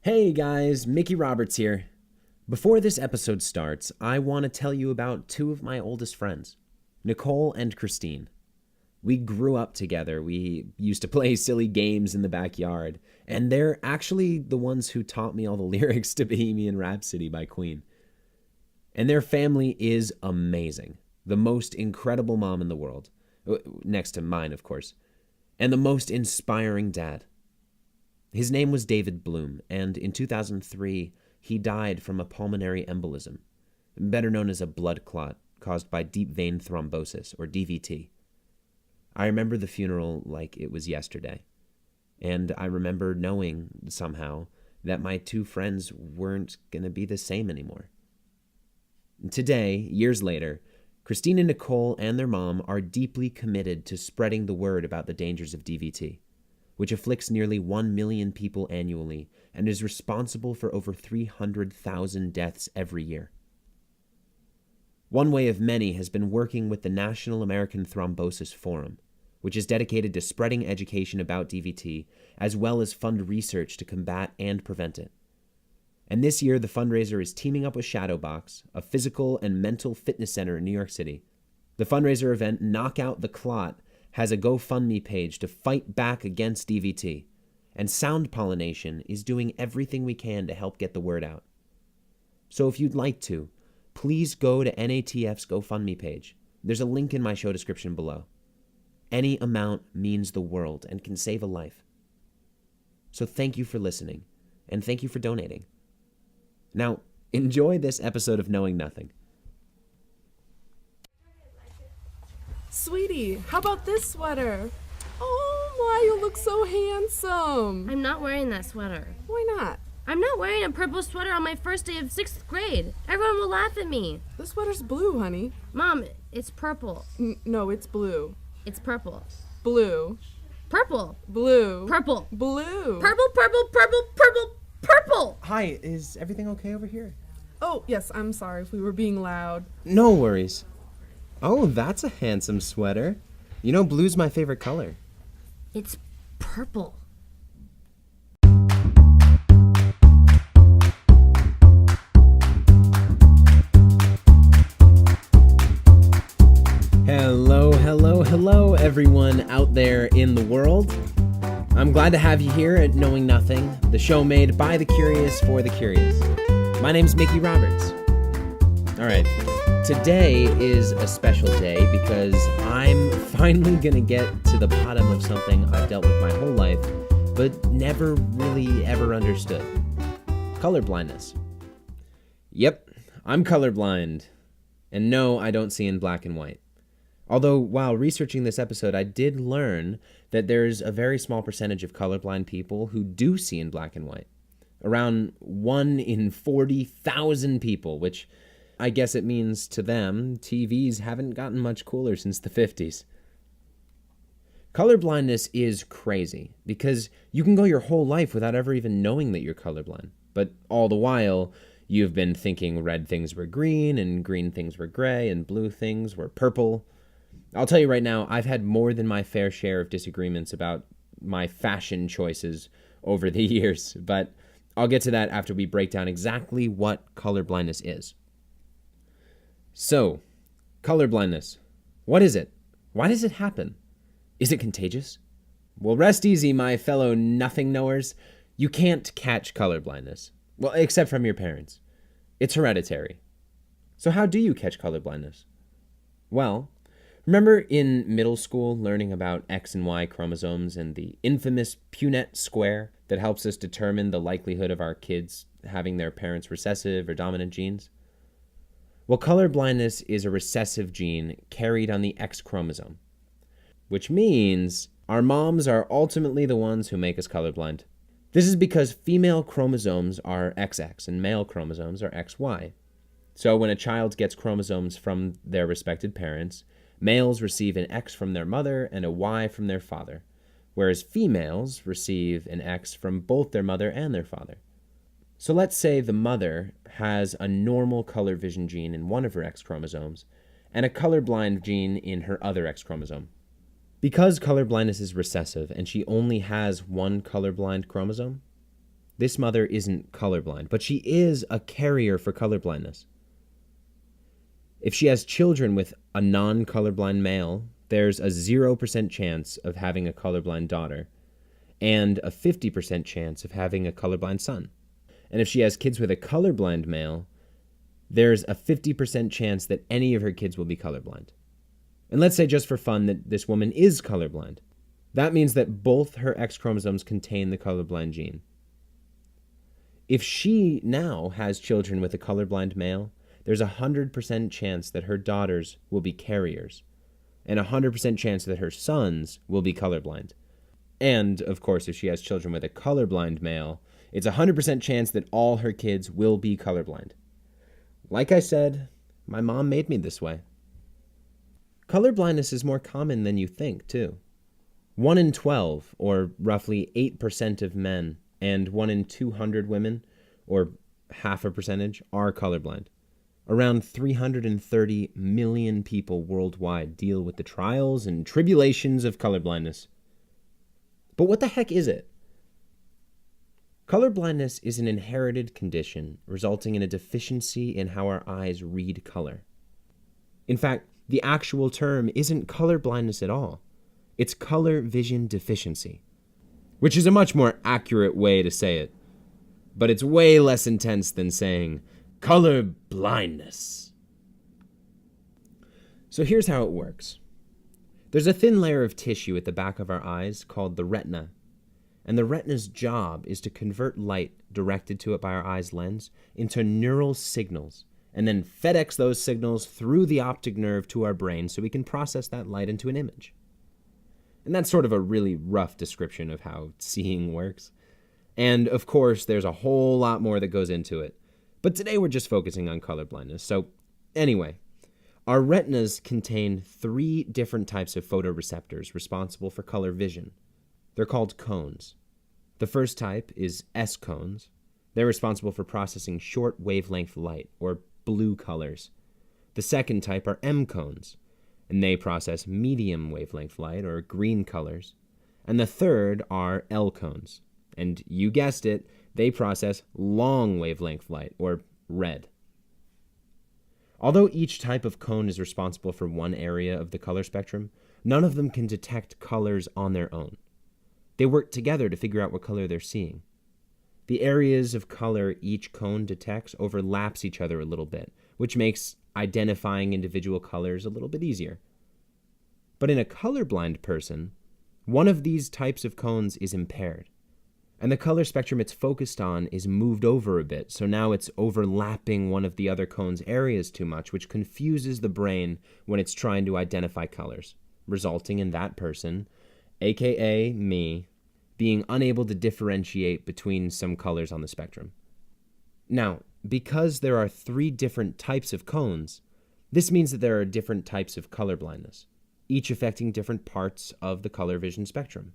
Hey guys, Mickey Roberts here. Before this episode starts, I want to tell you about two of my oldest friends, Nicole and Christine. We grew up together. We used to play silly games in the backyard, and they're actually the ones who taught me all the lyrics to Bohemian Rhapsody by Queen. And their family is amazing. The most incredible mom in the world, next to mine, of course, and the most inspiring dad. His name was David Bloom, and in 2003, he died from a pulmonary embolism, better known as a blood clot caused by deep vein thrombosis, or DVT. I remember the funeral like it was yesterday, and I remember knowing somehow that my two friends weren't going to be the same anymore. Today, years later, Christine and Nicole and their mom are deeply committed to spreading the word about the dangers of DVT, which afflicts nearly 1 million people annually and is responsible for over 300,000 deaths every year. One way of many has been working with the National American Thrombosis Forum, which is dedicated to spreading education about DVT as well as fund research to combat and prevent it. And this year, the fundraiser is teaming up with Shadowbox, a physical and mental fitness center in New York City. The fundraiser event, Knock Out the Clot, has a GoFundMe page to fight back against DVT, and Sound Pollination is doing everything we can to help get the word out. So if you'd like to, please go to NATF's GoFundMe page. There's a link in my show description below. Any amount means the world and can save a life. So thank you for listening, and thank you for donating. Now, enjoy this episode of Knowing Nothing. Sweetie, how about this sweater? Oh my, you look so handsome. I'm not wearing that sweater. Why not? I'm not wearing a purple sweater on my first day of 6th grade. Everyone will laugh at me. The sweater's blue, honey. Mom, it's purple. No, it's blue. It's purple. Blue. Purple. Blue. Purple. Blue. Purple, purple, purple, purple, purple. Hi, is everything okay over here? Oh, yes, I'm sorry if we were being loud. No worries. Oh, that's a handsome sweater. You know, blue's my favorite color. It's purple. Hello, everyone out there in the world. I'm glad to have you here at Knowing Nothing, the show made by the curious for the curious. My name's Mickey Roberts. All right, today is a special day because I'm finally gonna get to the bottom of something I've dealt with my whole life, but never really ever understood. Colorblindness. Yep, I'm colorblind. And no, I don't see in black and white. Although, while researching this episode, I did learn that there's a very small percentage of colorblind people who do see in black and white. Around 1 in 40,000 people, which I guess it means to them, TVs haven't gotten much cooler since the 50s. Colorblindness is crazy, because you can go your whole life without ever even knowing that you're colorblind. But all the while, you've been thinking red things were green, and green things were gray, and blue things were purple. I'll tell you right now, I've had more than my fair share of disagreements about my fashion choices over the years, but I'll get to that after we break down exactly what colorblindness is. So, colorblindness. What is it? Why does it happen? Is it contagious? Well, rest easy, my fellow nothing-knowers. You can't catch colorblindness. Well, except from your parents. It's hereditary. So how do you catch colorblindness? Well, remember in middle school learning about X and Y chromosomes and the infamous Punnett square that helps us determine the likelihood of our kids having their parents' recessive or dominant genes? Well, colorblindness is a recessive gene carried on the X chromosome, which means our moms are ultimately the ones who make us colorblind. This is because female chromosomes are XX and male chromosomes are XY. So when a child gets chromosomes from their respected parents, males receive an X from their mother and a Y from their father, whereas females receive an X from both their mother and their father. So let's say the mother has a normal color vision gene in one of her X chromosomes and a colorblind gene in her other X chromosome. Because colorblindness is recessive and she only has one colorblind chromosome, this mother isn't colorblind, but she is a carrier for colorblindness. If she has children with a non-colorblind male, there's a 0% chance of having a colorblind daughter and a 50% chance of having a colorblind son. And if she has kids with a colorblind male, there's a 50% chance that any of her kids will be colorblind. And let's say just for fun that this woman is colorblind. That means that both her X chromosomes contain the colorblind gene. If she now has children with a colorblind male, there's a 100% chance that her daughters will be carriers, and a 100% chance that her sons will be colorblind. And, of course, if she has children with a colorblind male, it's a 100% chance that all her kids will be colorblind. Like I said, my mom made me this way. Colorblindness is more common than you think, too. 1 in 12, or roughly 8% of men, and 1 in 200 women, or half a percentage, are colorblind. Around 330 million people worldwide deal with the trials and tribulations of colorblindness. But what the heck is it? Colorblindness is an inherited condition resulting in a deficiency in how our eyes read color. In fact, the actual term isn't colorblindness at all. It's color vision deficiency, which is a much more accurate way to say it. But it's way less intense than saying color blindness. So here's how it works. There's a thin layer of tissue at the back of our eyes called the retina. And the retina's job is to convert light directed to it by our eye's lens into neural signals, and then FedEx those signals through the optic nerve to our brain so we can process that light into an image. And that's sort of a really rough description of how seeing works. And of course, there's a whole lot more that goes into it. But today we're just focusing on colorblindness. So anyway, our retinas contain 3 different types of photoreceptors responsible for color vision. They're called cones. The first type is S cones. They're responsible for processing short wavelength light, or blue colors. The second type are M cones, and they process medium wavelength light, or green colors. And the third are L cones, and you guessed it, they process long wavelength light, or red. Although each type of cone is responsible for one area of the color spectrum, none of them can detect colors on their own. They work together to figure out what color they're seeing. The areas of color each cone detects overlaps each other a little bit, which makes identifying individual colors a little bit easier. But in a colorblind person, one of these types of cones is impaired, and the color spectrum it's focused on is moved over a bit, so now it's overlapping one of the other cone's areas too much, which confuses the brain when it's trying to identify colors, resulting in that person, aka me, being unable to differentiate between some colors on the spectrum. Now, because there are 3 different types of cones, this means that there are different types of color blindness, each affecting different parts of the color vision spectrum.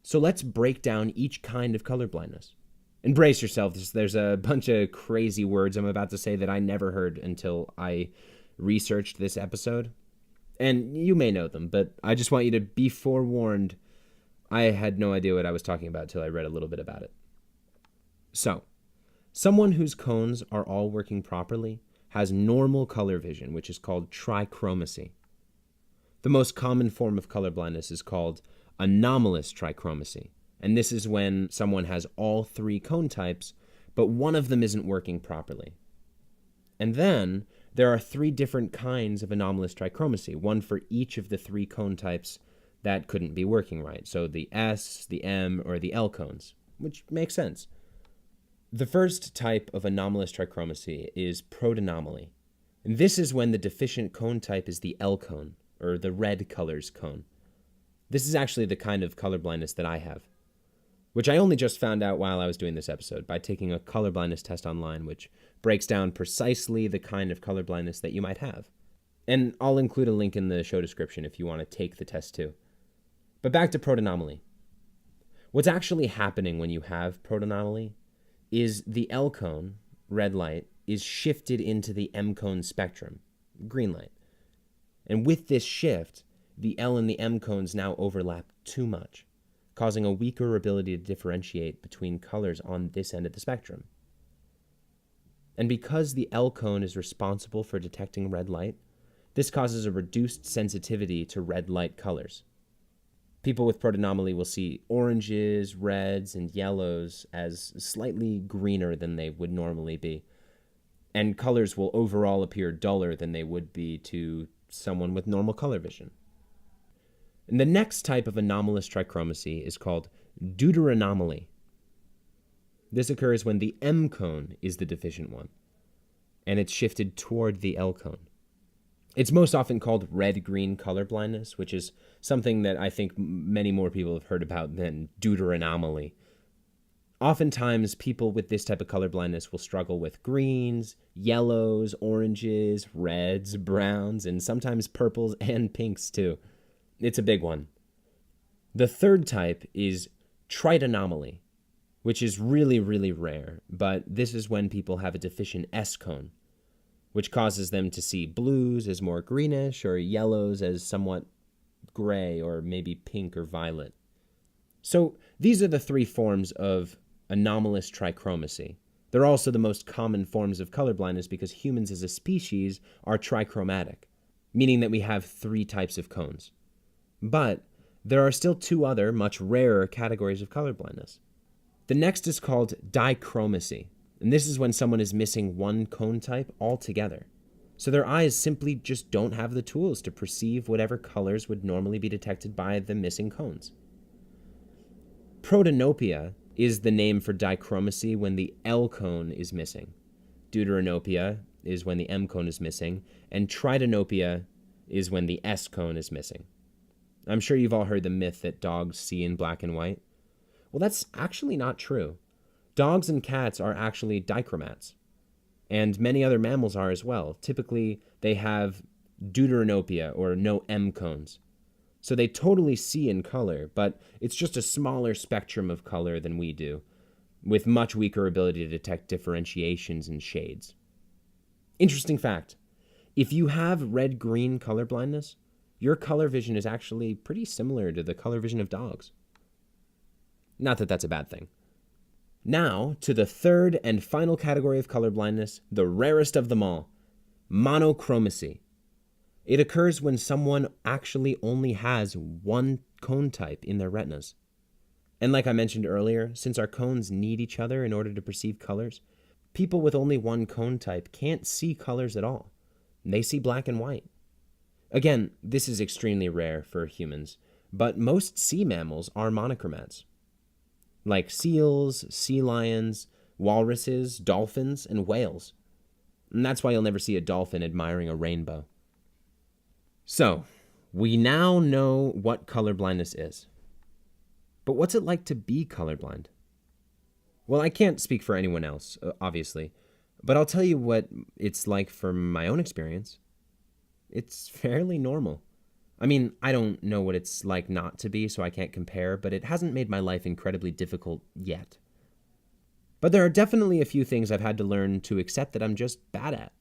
So let's break down each kind of color blindness. And brace yourself, there's a bunch of crazy words I'm about to say that I never heard until I researched this episode. And you may know them, but I just want you to be forewarned. I had no idea what I was talking about until I read a little bit about it. So, someone whose cones are all working properly has normal color vision, which is called trichromacy. The most common form of colorblindness is called anomalous trichromacy, and this is when someone has all 3 cone types, but one of them isn't working properly. And then there are 3 different kinds of anomalous trichromacy, one for each of the 3 cone types that couldn't be working right. So the S, the M, or the L cones, which makes sense. The first type of anomalous trichromacy is protanomaly. And this is when the deficient cone type is the L cone, or the red colors cone. This is actually the kind of colorblindness that I have, which I only just found out while I was doing this episode by taking a colorblindness test online, which breaks down precisely the kind of colorblindness that you might have. And I'll include a link in the show description if you want to take the test too. But back to protanomaly. What's actually happening when you have protanomaly is the L cone, red light, is shifted into the M cone spectrum, green light. And with this shift, the L and the M cones now overlap too much, causing a weaker ability to differentiate between colors on this end of the spectrum. And because the L cone is responsible for detecting red light, this causes a reduced sensitivity to red light colors. People with protanomaly will see oranges, reds, and yellows as slightly greener than they would normally be, and colors will overall appear duller than they would be to someone with normal color vision. And the next type of anomalous trichromacy is called deuteranomaly. This occurs when the M cone is the deficient one, and it's shifted toward the L cone. It's most often called red-green colorblindness, which is something that I think many more people have heard about than deuteranomaly. Oftentimes, people with this type of colorblindness will struggle with greens, yellows, oranges, reds, browns, and sometimes purples and pinks too. It's a big one. The third type is tritonomaly, which is really, really rare, but this is when people have a deficient S cone, which causes them to see blues as more greenish or yellows as somewhat gray or maybe pink or violet. So these are the three forms of anomalous trichromacy. They're also the most common forms of colorblindness because humans as a species are trichromatic, meaning that we have three types of cones. But there are still two other, much rarer categories of colorblindness. The next is called dichromacy, and this is when someone is missing one cone type altogether. So their eyes simply just don't have the tools to perceive whatever colors would normally be detected by the missing cones. Protanopia is the name for dichromacy when the L cone is missing. Deuteranopia is when the M cone is missing, and tritanopia is when the S cone is missing. I'm sure you've all heard the myth that dogs see in black and white. Well, that's actually not true. Dogs and cats are actually dichromats, and many other mammals are as well. Typically, they have deuteranopia, or no M cones. So they totally see in color, but it's just a smaller spectrum of color than we do, with much weaker ability to detect differentiations and shades. Interesting fact, if you have red-green colorblindness, your color vision is actually pretty similar to the color vision of dogs. Not that that's a bad thing. Now, to the third and final category of colorblindness, the rarest of them all, monochromacy. It occurs when someone actually only has one cone type in their retinas. And like I mentioned earlier, since our cones need each other in order to perceive colors, people with only one cone type can't see colors at all. They see black and white. Again, this is extremely rare for humans, but most sea mammals are monochromats, like seals, sea lions, walruses, dolphins, and whales. And that's why you'll never see a dolphin admiring a rainbow. So, we now know what colorblindness is. But what's it like to be colorblind? Well, I can't speak for anyone else, obviously, but I'll tell you what it's like from my own experience. It's fairly normal. I mean, I don't know what it's like not to be, so I can't compare, but it hasn't made my life incredibly difficult yet. But there are definitely a few things I've had to learn to accept that I'm just bad at.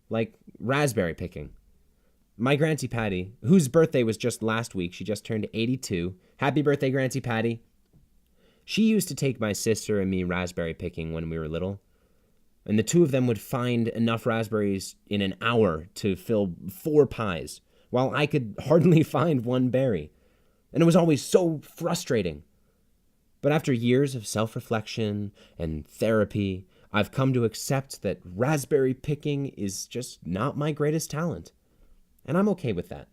Like raspberry picking. My Grancy Patty, whose birthday was just last week, she just turned 82. Happy birthday, Grancy Patty. She used to take my sister and me raspberry picking when we were little. And the two of them would find enough raspberries in an hour to fill 4 pies, while I could hardly find one berry. And it was always so frustrating. But after years of self-reflection and therapy, I've come to accept that raspberry picking is just not my greatest talent. And I'm okay with that.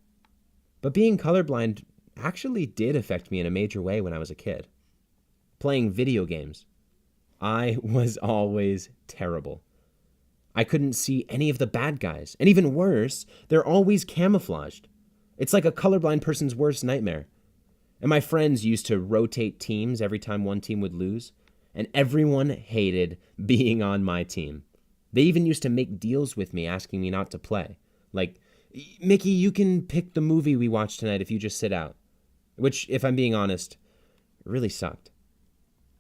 But being colorblind actually did affect me in a major way when I was a kid. Playing video games. I was always terrible. I couldn't see any of the bad guys. And even worse, they're always camouflaged. It's like a colorblind person's worst nightmare. And my friends used to rotate teams every time one team would lose. And everyone hated being on my team. They even used to make deals with me asking me not to play. Like, Mickey, you can pick the movie we watch tonight if you just sit out. Which, if I'm being honest, really sucked.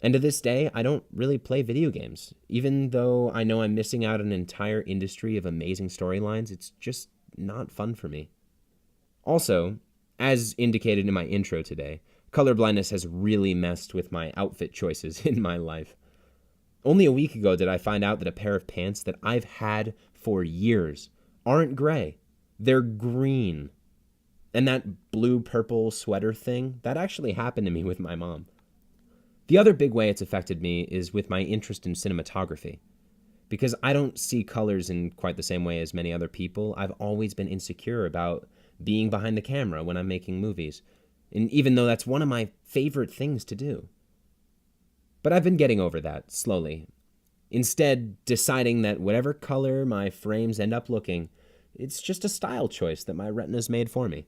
And to this day, I don't really play video games. Even though I know I'm missing out on an entire industry of amazing storylines, it's just not fun for me. Also, as indicated in my intro today, Colorblindness has really messed with my outfit choices in my life. Only a week ago did I find out that a pair of pants that I've had for years aren't gray. They're green. And that blue-purple sweater thing, that actually happened to me with my mom. The other big way it's affected me is with my interest in cinematography. Because I don't see colors in quite the same way as many other people, I've always been insecure about being behind the camera when I'm making movies. And even though that's one of my favorite things to do. But I've been getting over that, slowly. Instead, deciding that whatever color my frames end up looking, it's just a style choice that my retina's made for me.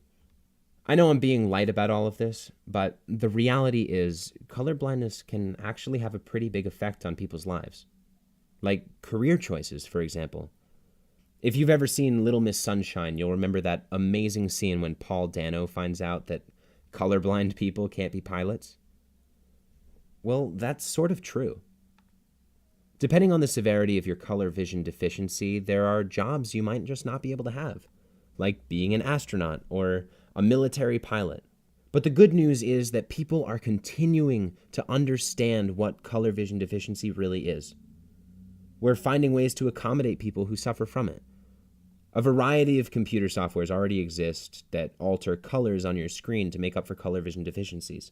I know I'm being light about all of this, but the reality is color blindness can actually have a pretty big effect on people's lives. Like career choices, for example. If you've ever seen Little Miss Sunshine, you'll remember that amazing scene when Paul Dano finds out that colorblind people can't be pilots. Well, that's sort of true. Depending on the severity of your color vision deficiency, there are jobs you might just not be able to have, like being an astronaut or a military pilot. But the good news is that people are continuing to understand what color vision deficiency really is. We're finding ways to accommodate people who suffer from it. A variety of computer softwares already exist that alter colors on your screen to make up for color vision deficiencies.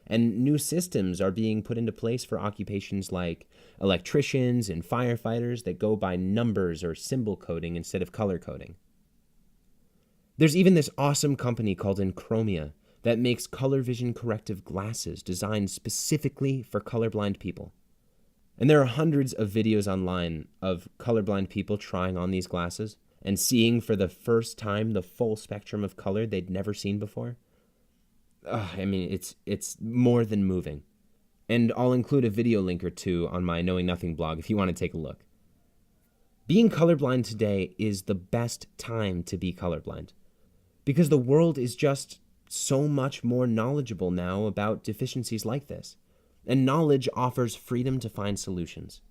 And new systems are being put into place for occupations like electricians and firefighters that go by numbers or symbol coding instead of color coding. There's even this awesome company called Enchromia that makes color vision corrective glasses designed specifically for colorblind people. And there are hundreds of videos online of colorblind people trying on these glasses and seeing for the first time the full spectrum of color they'd never seen before. It's more than moving. And I'll include a video link or two on my Knowing Nothing blog if you want to take a look. Being colorblind today is the best time to be colorblind, because the world is just so much more knowledgeable now about deficiencies like this, and knowledge offers freedom to find solutions.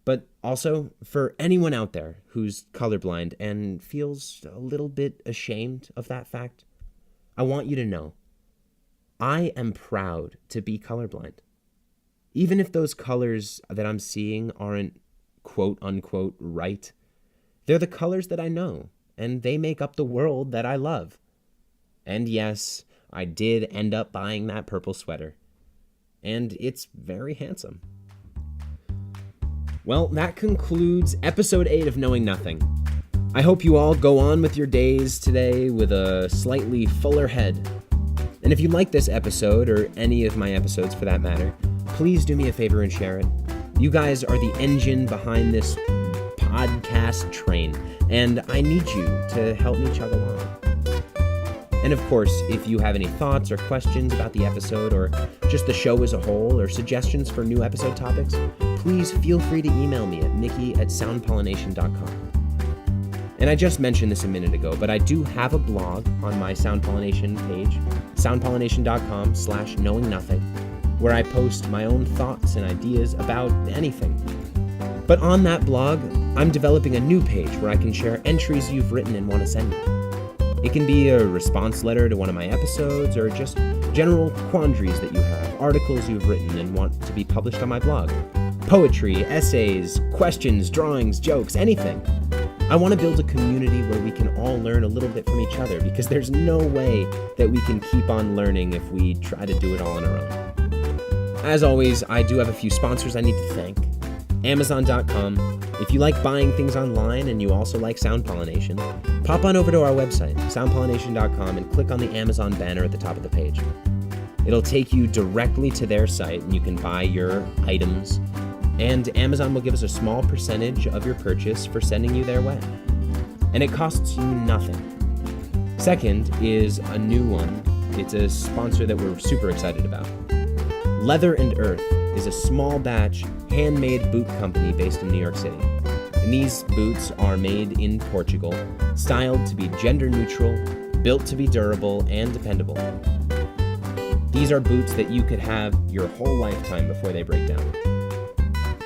But also, for anyone out there who's colorblind and feels a little bit ashamed of that fact, I want you to know, I am proud to be colorblind. Even if those colors that I'm seeing aren't quote-unquote right, they're the colors that I know, and they make up the world that I love. And yes, I did end up buying that purple sweater. And it's very handsome. Well, that concludes episode 8 of Knowing Nothing. I hope you all go on with your days today with a slightly fuller head. And if you like this episode, or any of my episodes for that matter, please do me a favor and share it. You guys are the engine behind this podcast train, and I need you to help me chug along. And of course, if you have any thoughts or questions about the episode, or just the show as a whole, or suggestions for new episode topics, please feel free to email me at mickey@soundpollination.com. And I just mentioned this a minute ago, but I do have a blog on my Sound Pollination page, soundpollination.com/knowingnothing, where I post my own thoughts and ideas about anything. But on that blog, I'm developing a new page where I can share entries you've written and want to send me. It can be a response letter to one of my episodes, or just general quandaries that you have, articles you've written and want to be published on my blog. Poetry, essays, questions, drawings, jokes, anything. I want to build a community where we can all learn a little bit from each other, because there's no way that we can keep on learning if we try to do it all on our own. As always, I do have a few sponsors I need to thank. Amazon.com. If you like buying things online and you also like sound pollination, pop on over to our website, soundpollination.com, and click on the Amazon banner at the top of the page. It'll take you directly to their site, and you can buy your items, and Amazon will give us a small percentage of your purchase for sending you their way. And it costs you nothing. Second is a new one. It's a sponsor that we're super excited about. Leather and Earth is a small batch, handmade boot company based in New York City. And these boots are made in Portugal, styled to be gender neutral, built to be durable and dependable. These are boots that you could have your whole lifetime before they break down.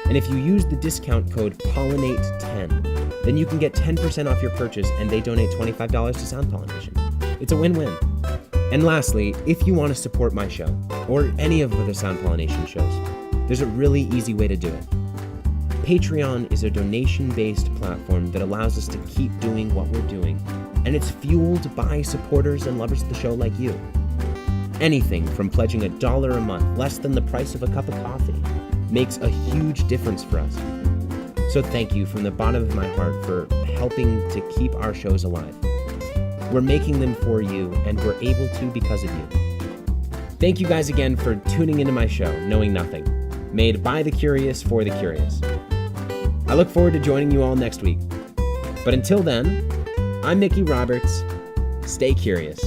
And if you use the discount code POLLINATE10, then you can get 10% off your purchase, and they donate $25 to Sound Pollination. It's a win-win. And lastly, if you want to support my show, or any of the Sound Pollination shows, there's a really easy way to do it. Patreon is a donation-based platform that allows us to keep doing what we're doing, and it's fueled by supporters and lovers of the show like you. Anything from pledging $1 a month, less than the price of a cup of coffee, makes a huge difference for us. So thank you from the bottom of my heart for helping to keep our shows alive. We're making them for you, and we're able to because of you. Thank you guys again for tuning into my show, Knowing Nothing, made by the curious for the curious. I look forward to joining you all next week. But until then, I'm Mickey Roberts. Stay curious.